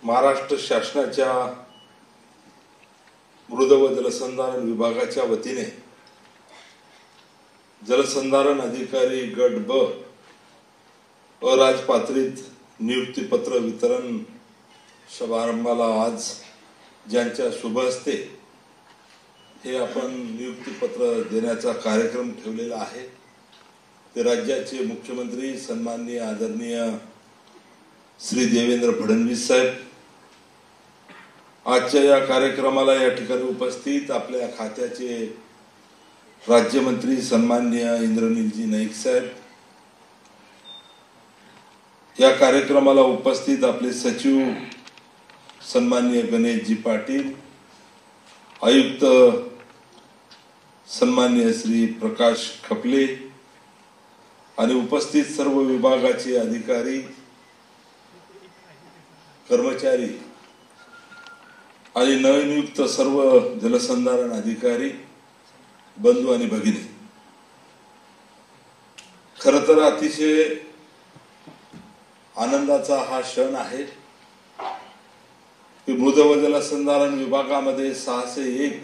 महाराष्ट्र शासनाच्या मृद व जलसंधारण विभागाच्या वतीने जलसंधारण अधिकारी गट ब अराजपत्रित नियुक्तीपत्र वितरण शुभारंभाला आज ज्यांच्या शुभ हस्ते हे आपण नियुक्तीपत्र देण्याचा कार्यक्रम ठेवलेला आहे ते राज्याचे मुख्यमंत्री सन्माननीय आदरणीय श्री देवेंद्र फडणवीस साहेब। आजच्या या कार्यक्रमाला या ठिकाणी उपस्थित आपल्या खात्याचे राज्यमंत्री सन्माननीय इंद्रनीलजी नाईक साहेब, या कार्यक्रमाला उपस्थित आपले सचिव सन्माननीय गणेशजी पाटील, आयुक्त सन्माननीय श्री प्रकाश खपले आणि उपस्थित सर्व विभागाचे अधिकारी, कर्मचारी आणि नवनियुक्त सर्व जलसंधारण अधिकारी बंधू आणि भगिनी, खरं तर अतिशय आनंदाचा हा क्षण आहे की मृद व जलसंधारण विभागामध्ये 601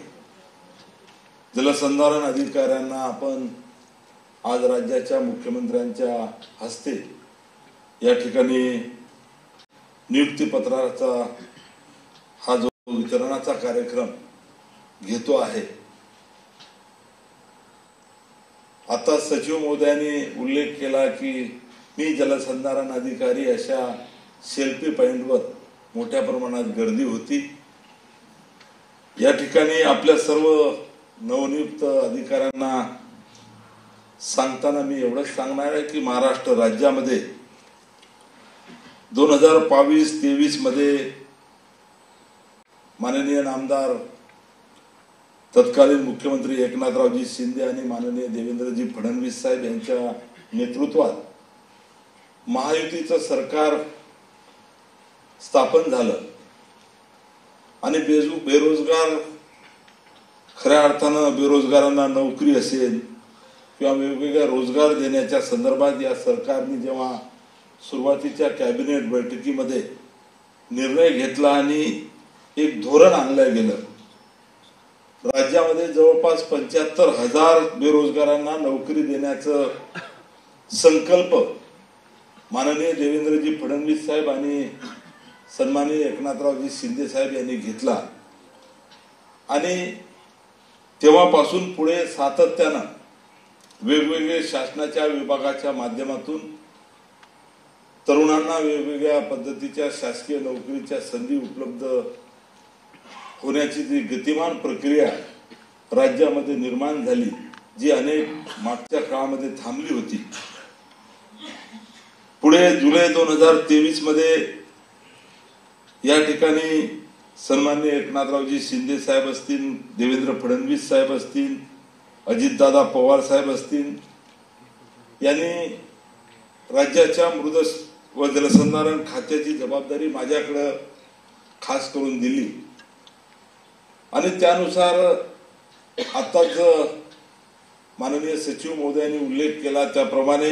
जलसंधारण अधिकाऱ्यांना आपण आज राज्याच्या मुख्यमंत्र्यांच्या हस्ते या ठिकाणी नियुक्तीपत्राचा हा जो वितरणाचा कार्यक्रम घेतो आहे। आता सचिव महोदयांनी उल्लेख केला की मी जलसंधारण अधिकारी अशा सेल्फी पॉइंटवर मोठ्या प्रमाणात गर्दी होती। या ठिकाणी आपल्या सर्व नवनियुक्त अधिकाऱ्यांना सांगताना मी एवढंच सांगणार आहे की महाराष्ट्र राज्यामध्ये 2022-23 मध्ये माननीय नामदार तत्कालीन मुख्यमंत्री एकनाथरावजी शिंदे आणि माननीय देवेंद्रजी फडणवीस साहेब यांच्या नेतृत्वात महायुतीचं सरकार स्थापन झालं आणि बेरोजगार खऱ्या अर्थानं बेरोजगारांना नोकरी असेल किंवा वेगवेगळ्या रोजगार देण्याच्या संदर्भात या सरकारने जेव्हा सुरुवातीच्या कॅबिनेट बैठकीमध्ये निर्णय घेतला आणि एक धोरण आणलं गेलं, राज्यामध्ये जवळपास 75,000 बेरोजगारांना नोकरी देण्याचं संकल्प माननीय देवेंद्रजी फडणवीस साहेब आणि सन्माननीय एकनाथरावजी शिंदे साहेब यांनी घेतला आणि तेव्हापासून पुढे सातत्यानं वेगवेगळे शासनाच्या विभागाच्या माध्यमातून तरुणांना वेगवेगळ्या पद्धतीच्या शासकीय नोकरीच्या संधी उपलब्ध होण्याची जी गतिमान प्रक्रिया राज्यामध्ये निर्माण झाली, जी अनेक मागच्या काळामध्ये थांबली होती, पुढे जुलै 2023 मध्ये या ठिकाणी सन्माननीय एकनाथरावजी शिंदे साहेब असतील, देवेंद्र फडणवीस साहेब असतील, अजितदादा पवार साहेब असतील, यांनी राज्याच्या मृद व जलसंधारण खात्याची जबाबदारी माझ्याकडे खास करून दिली आणि त्यानुसार आताच माननीय सचिव महोदयांनी उल्लेख केला त्याप्रमाणे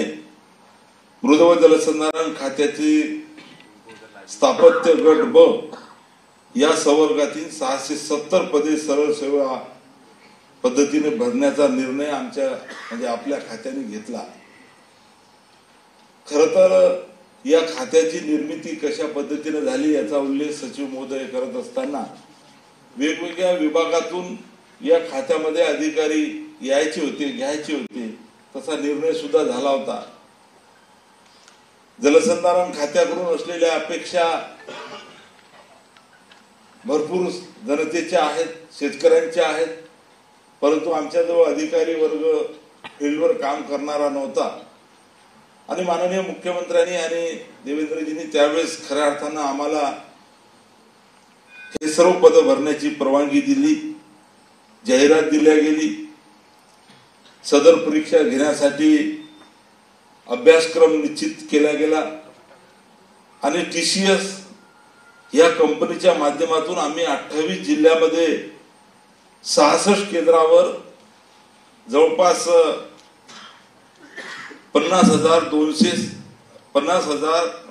मृद व जलसंधारण खात्याची स्थापत्य गट ब या संवर्गातील 670 पदे सरळ सेवा पद्धतीने भरण्याचा निर्णय आमच्या म्हणजे आपल्या खात्याने घेतला। खरं तर या खात्याची निर्मिती कशा पद्धतीने झाली याचा उल्लेख सचिव महोदय करत असताना वेगवेगळ्या विभागातून या खात्यामध्ये अधिकारी यायचे होते, घ्यायचे होते, तसा निर्णय सुद्धा झाला होता। जलसंधारण खात्याकडून असलेल्या अपेक्षा भरपूर जनतेच्या आहेत, शेतकऱ्यांच्या आहेत, परंतु आमच्याजवळ अधिकारी वर्ग फील्डवर काम करणारा नव्हता आणि माननीय मुख्यमंत्र्यांनी आणि देवेंद्रजींनी त्यावेळेस खऱ्या अर्थानं आम्हाला हे सर्व पद भरण्याची परवानगी दिली, जाहिरात दिल्या गेली, सदर परीक्षा घेण्यासाठी अभ्यासक्रम निश्चित केला गेला आणि TCS या कंपनीच्या माध्यमातून आम्ही 28 जिल्ह्यामध्ये 66 केंद्रावर जवळपास 50,000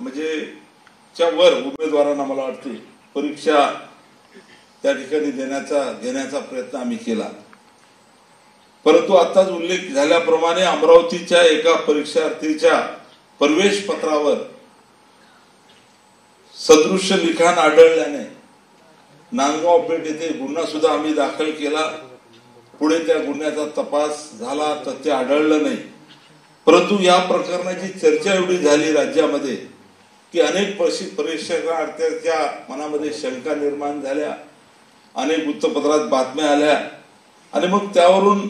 म्हणजे च्या वर उमेदवारांना मला वाटते परीक्षा त्या ठिकाणी घेण्याचा प्रयत्न आम्ही केला। परंतु आताच उल्लेख झाल्याप्रमाणे अमरावतीच्या एका परीक्षार्थीच्या प्रवेश पत्रावर सदृश लिखाण आढळल्याने नांदगाव पेठ येथे गुन्हा सुद्धा आम्ही दाखल केला। पुढे त्या गुन्ह्याचा तपास झाला तर ते आढळलं नाही। परंतु या प्रकरणाची चर्चा एवढी झाली राज्यामध्ये की अनेक परीक्षार्थ्यांच्या मनामध्ये शंका निर्माण झाल्या, अनेक वृत्तपत्रात बातम्या आल्या आणि मग त्यावरून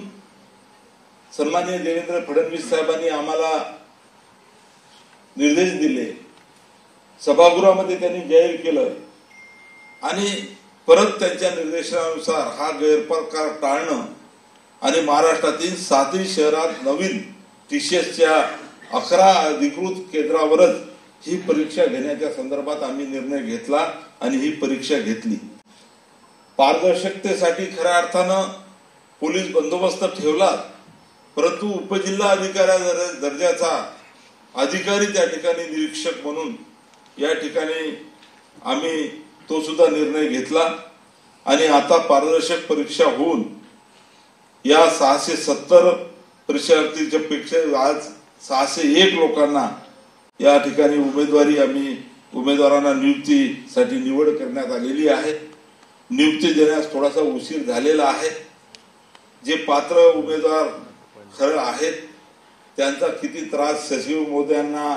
सन्माननीय देवेंद्र फडणवीस साहेबांनी आम्हाला निर्देश दिले। सभागृहामध्ये त्यांनी जाहीर केलं आणि परत त्यांच्या निर्देशानुसार हा गैरप्रकार टाळणं आणि महाराष्ट्रातील 7 शहरात नवीन TCSच्या 11 अधिकृत केंद्रावरच ही परीक्षा घेण्याच्या संदर्भात आम्ही निर्णय घेतला आणि ही परीक्षा घेतली। पारदर्शकतेसाठी खऱ्या अर्थानं पोलीस बंदोबस्त ठेवला, परंतु उपजिल्हा अधिकारी दर्जाचा अधिकारी त्या ठिकाणी निरीक्षक म्हणून या ठिकाणी आम्ही तो सुद्धा निर्णय घेतला आणि आता पारदर्शक परीक्षा होऊन या 670 परीक्षार्थीच्या पेक्षा आज 601 लोकांना या ठिकाणी उमेदवारांना नियुक्तीसाठी निवड करण्यात आलेली आहे। नियुक्ती देण्यास थोडासा उशीर झालेला आहे। जे पात्र उमेदवार खरं आहेत त्यांचा किती त्रास सचिव महोदयांना,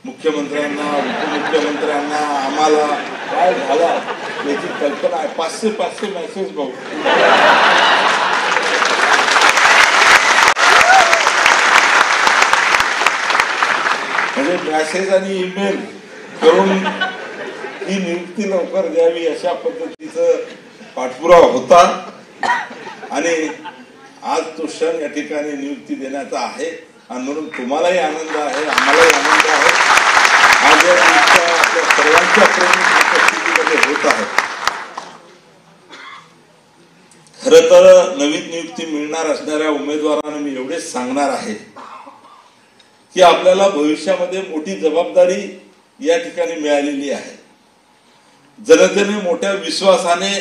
मुख्यमंत्र्यांना, उपमुख्यमंत्र्यांना, आम्हाला काय झाला याची कल्पना आहे। 500 मेसेज भाऊ म्हणजे मेसेज आणि ईमेल करून ही नियुक्ती लवकर द्यावी अशा पद्धतीचं पाठपुरावा होता आणि आज तो क्षण या ठिकाणी नियुक्ती देण्याचा आहे आणि म्हणून तुम्हालाही आनंद आहे, आम्हालाही आनंद आहे। आज आपल्या सर्वांच्या प्रमुख उपस्थितीमध्ये होत आहे। खरं तर नवीन नियुक्ती मिळणार असणाऱ्या उमेदवारांना मी एवढेच सांगणार आहे की आपल्याला भविष्यामध्ये मोठी जबाबदारी या ठिकाणी मिळालेली आहे। जनतेने मोठ्या विश्वासाने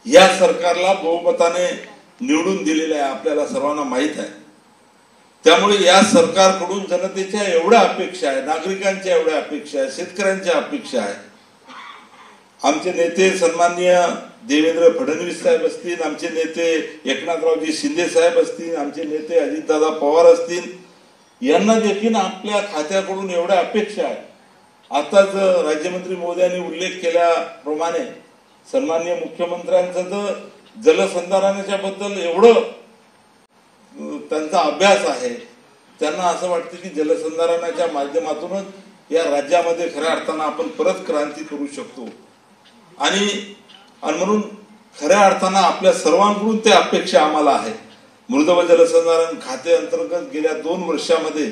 या सरकारला बहुमताने निवडून दिलेले आहे, आपल्याला सर्वांना माहित आहे। त्यामुळे या सरकारकडून जनतेच्या एवढ्या अपेक्षा आहे, नागरिकांच्या एवढ्या अपेक्षा आहे, शेतकऱ्यांच्या अपेक्षा आहे। आमचे नेते सन्माननीय देवेंद्र फडणवीस साहेब असतील, आमचे नेते एकनाथरावजी शिंदे साहेब असतील, आमचे नेते अजितदादा पवार असतील, यांना देखील आपल्या खात्याकडून एवढ्या अपेक्षा आहे। आताच राज्यमंत्री महोदयांनी उल्लेख केल्याप्रमाणे सन्माननीय मुख्यमंत्र्यांचं तर जलसंधारणाच्या बद्दल एवढं त्यांचा अभ्यास आहे, त्यांना असं वाटतं की जलसंधारणाच्या माध्यमातूनच या राज्यामध्ये खऱ्या अर्थानं आपण परत क्रांती करू शकतो आणि म्हणून खऱ्या अर्थानं आपल्या सर्वांकडून त्या अपेक्षा आम्हाला आहे। मृद व जलसंधारण खाते अंतर्गत गेल्या 2 वर्षामध्ये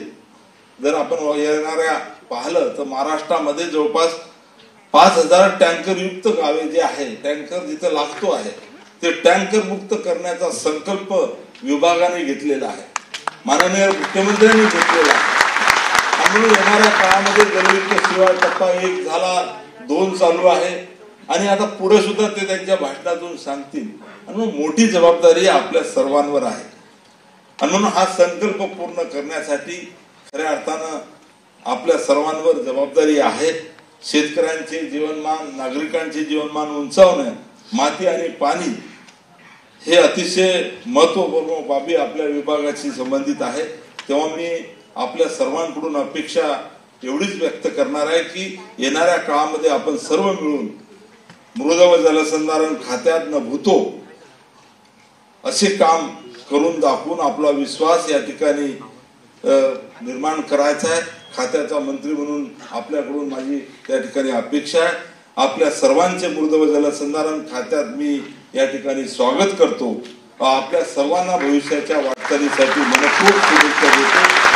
जर आपण येणाऱ्या पाहिलं तर महाराष्ट्रामध्ये जवळपास 5000 टँकर युक्त गावे जे आहे, टँकर जिथे लागतो आहे ते टँकर मुक्त करण्याचा संकल्प विभागाने घेतलेला आहे, माननीय मुख्यमंत्र्यांनी घेतलेला आहे। म्हणून येणाऱ्या काळामध्ये जलयुक्त शिवार टप्पा 1 झाला, 2 चालू आहे आणि आता पुढे सुद्धा ते त्यांच्या भाषणातून सांगतील आणि मोठी जबाबदारी आपल्या सर्वांवर आहे। आणि म्हणून हा संकल्प पूर्ण करण्यासाठी खऱ्या अर्थानं आपल्या सर्वांवर जबाबदारी आहे। शेतकऱ्यांचे जीवनमान, नागरिकांचे जीवनमान उंचावणे, माती आणि पाणी हे अतिशय महत्वपूर्ण बाबी आपल्या विभागाशी संबंधित आहे। तेव्हा मी आपल्या सर्वांकडून अपेक्षा एवढीच व्यक्त करणार आहे की येणाऱ्या काळामध्ये आपण सर्व मिळून मृद व जलसंधारण खात्यात न भूतो असे काम करून दाखवून आपला विश्वास या ठिकाणी निर्माण करायचा आहे। खात्याचा मंत्री म्हणून आपल्याकडून माझी त्या ठिकाणी अपेक्षा आहे। आपल्या सर्वांचे मृद व जलसंधारण खात्यात मी या ठिकाणी स्वागत करतो। आपल्या सर्वांना भविष्याच्या वाटचालीसाठी मनपूर्वक शुभेच्छा देतो।